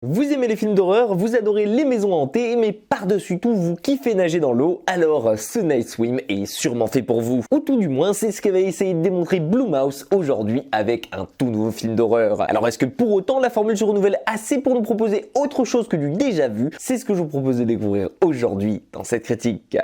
Vous aimez les films d'horreur, vous adorez les maisons hantées, mais par-dessus tout, vous kiffez nager dans l'eau, alors ce Night Swim est sûrement fait pour vous. Ou tout du moins, c'est ce qu'avait essayé de démontrer Blumhouse aujourd'hui avec un tout nouveau film d'horreur. Alors est-ce que pour autant la formule se renouvelle assez pour nous proposer autre chose que du déjà vu? C'est ce que je vous propose de découvrir aujourd'hui dans cette critique.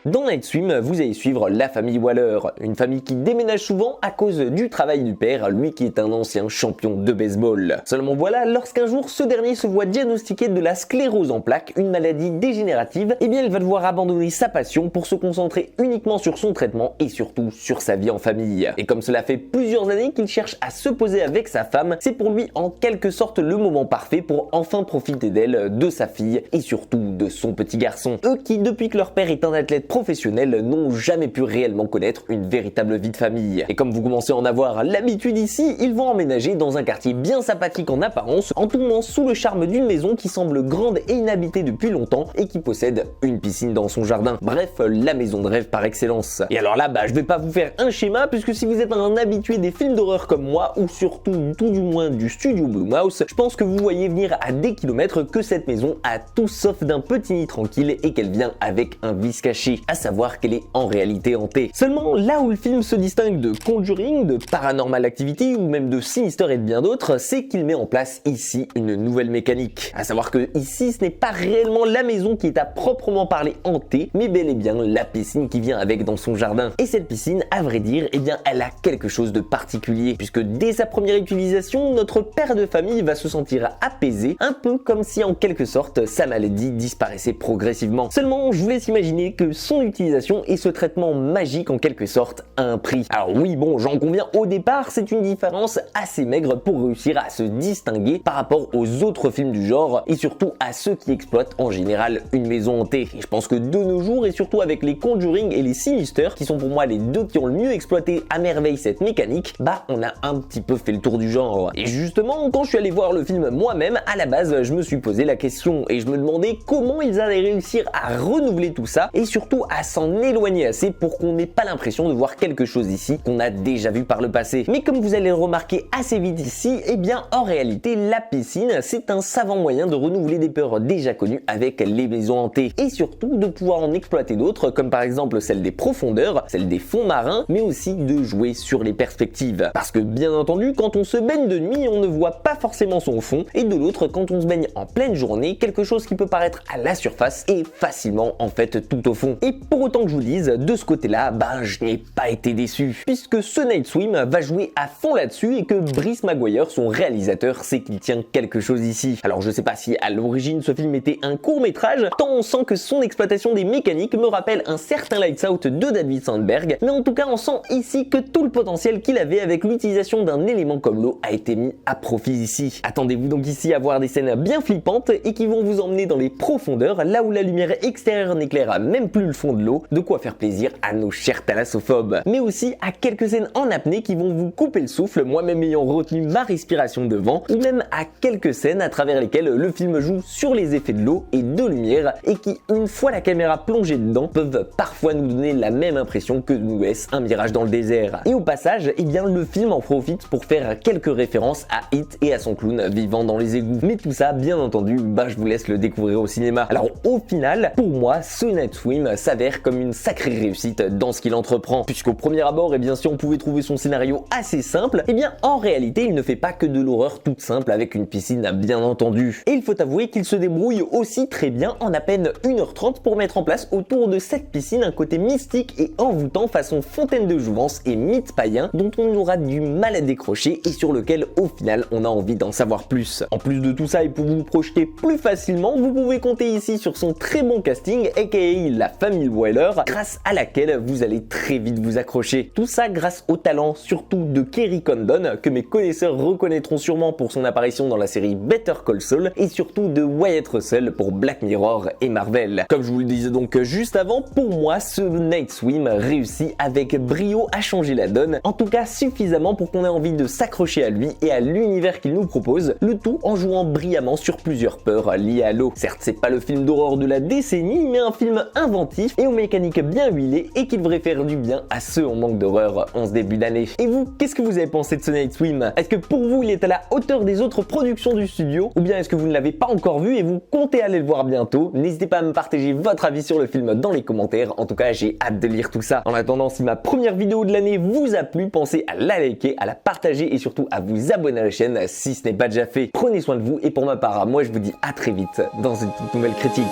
Dans Night Swim, vous allez suivre la famille Waller, une famille qui déménage souvent à cause du travail du père, lui qui est un ancien champion de baseball. Seulement voilà, lorsqu'un jour ce dernier se voit diagnostiqué de la sclérose en plaques, une maladie dégénérative, eh bien il va devoir abandonner sa passion pour se concentrer uniquement sur son traitement et surtout sur sa vie en famille. Et comme cela fait plusieurs années qu'il cherche à se poser avec sa femme, c'est pour lui en quelque sorte le moment parfait pour enfin profiter d'elle, de sa fille et surtout de son petit garçon. Eux qui, depuis que leur père est un athlète professionnels n'ont jamais pu réellement connaître une véritable vie de famille. Et comme vous commencez à en avoir l'habitude ici, ils vont emménager dans un quartier bien sympathique en apparence, en tombant sous le charme d'une maison qui semble grande et inhabitée depuis longtemps et qui possède une piscine dans son jardin. Bref, la maison de rêve par excellence. Et alors là, je vais pas vous faire un schéma puisque si vous êtes un habitué des films d'horreur comme moi, ou surtout tout du moins du studio Blumhouse, je pense que vous voyez venir à des kilomètres que cette maison a tout sauf d'un petit nid tranquille et qu'elle vient avec un vice caché, à savoir qu'elle est en réalité hantée. Seulement, là où le film se distingue de Conjuring, de Paranormal Activity ou même de Sinister et de bien d'autres, c'est qu'il met en place ici une nouvelle mécanique. À savoir que ici, ce n'est pas réellement la maison qui est à proprement parler hantée, mais bel et bien la piscine qui vient avec dans son jardin. Et cette piscine, à vrai dire, eh bien, elle a quelque chose de particulier, puisque dès sa première utilisation, notre père de famille va se sentir apaisé, un peu comme si en quelque sorte sa maladie disparaissait progressivement. Seulement, je vous laisse imaginer que son utilisation et ce traitement magique en quelque sorte a un prix. Alors oui, j'en conviens, au départ, c'est une différence assez maigre pour réussir à se distinguer par rapport aux autres films du genre et surtout à ceux qui exploitent en général une maison hantée. Et je pense que de nos jours, et surtout avec les Conjuring et les Sinister, qui sont pour moi les deux qui ont le mieux exploité à merveille cette mécanique, on a un petit peu fait le tour du genre. Et justement, quand je suis allé voir le film moi-même, à la base, je me suis posé la question et je me demandais comment ils allaient réussir à renouveler tout ça et surtout à s'en éloigner assez pour qu'on n'ait pas l'impression de voir quelque chose ici qu'on a déjà vu par le passé. Mais comme vous allez le remarquer assez vite ici, eh bien en réalité la piscine c'est un savant moyen de renouveler des peurs déjà connues avec les maisons hantées et surtout de pouvoir en exploiter d'autres comme par exemple celle des profondeurs, celle des fonds marins, mais aussi de jouer sur les perspectives. Parce que bien entendu quand on se baigne de nuit on ne voit pas forcément son fond et de l'autre quand on se baigne en pleine journée, quelque chose qui peut paraître à la surface est facilement en fait tout au fond. Et pour autant que je vous dise, de ce côté-là, je n'ai pas été déçu, puisque ce Night Swim va jouer à fond là-dessus et que Brice Maguire, son réalisateur, sait qu'il tient quelque chose ici. Alors je sais pas si à l'origine ce film était un court-métrage, tant on sent que son exploitation des mécaniques me rappelle un certain Lights Out de David Sandberg, mais en tout cas on sent ici que tout le potentiel qu'il avait avec l'utilisation d'un élément comme l'eau a été mis à profit ici. Attendez-vous donc ici à voir des scènes bien flippantes et qui vont vous emmener dans les profondeurs, là où la lumière extérieure n'éclaire même plus le fond de l'eau, de quoi faire plaisir à nos chers thalassophobes. Mais aussi à quelques scènes en apnée qui vont vous couper le souffle, moi-même ayant retenu ma respiration devant, ou même à quelques scènes à travers lesquelles le film joue sur les effets de l'eau et de lumière et qui, une fois la caméra plongée dedans, peuvent parfois nous donner la même impression que nous laisse un mirage dans le désert. Et au passage, eh bien le film en profite pour faire quelques références à It et à son clown vivant dans les égouts. Mais tout ça, bien entendu, je vous laisse le découvrir au cinéma. Alors au final, pour moi, ce Night Swim s'avère comme une sacrée réussite dans ce qu'il entreprend, puisqu'au premier abord, si on pouvait trouver son scénario assez simple, en réalité il ne fait pas que de l'horreur toute simple avec une piscine bien entendu. Et il faut avouer qu'il se débrouille aussi très bien en à peine 1h30 pour mettre en place autour de cette piscine un côté mystique et envoûtant façon fontaine de jouvence et mythe païen dont on aura du mal à décrocher et sur lequel au final on a envie d'en savoir plus. En plus de tout ça et pour vous projeter plus facilement, vous pouvez compter ici sur son très bon casting aka la famille Waller, grâce à laquelle vous allez très vite vous accrocher. Tout ça grâce au talent surtout de Kerry Condon, que mes connaisseurs reconnaîtront sûrement pour son apparition dans la série Better Call Saul, et surtout de Wyatt Russell pour Black Mirror et Marvel. Comme je vous le disais donc juste avant, pour moi ce Night Swim réussit avec brio à changer la donne, en tout cas suffisamment pour qu'on ait envie de s'accrocher à lui et à l'univers qu'il nous propose, le tout en jouant brillamment sur plusieurs peurs liées à l'eau. Certes c'est pas le film d'horreur de la décennie, mais un film inventif positif et aux mécaniques bien huilées et qui devrait faire du bien à ceux en manque d'horreur en ce début d'année. Et vous, qu'est-ce que vous avez pensé de ce Night Swim? Est-ce que pour vous il est à la hauteur des autres productions du studio ou bien est-ce que vous ne l'avez pas encore vu et vous comptez aller le voir bientôt? N'hésitez pas à me partager votre avis sur le film dans les commentaires, en tout cas j'ai hâte de lire tout ça. En attendant, si ma première vidéo de l'année vous a plu, pensez à la liker, à la partager et surtout à vous abonner à la chaîne si ce n'est pas déjà fait. Prenez soin de vous et pour ma part, moi je vous dis à très vite dans une toute nouvelle critique.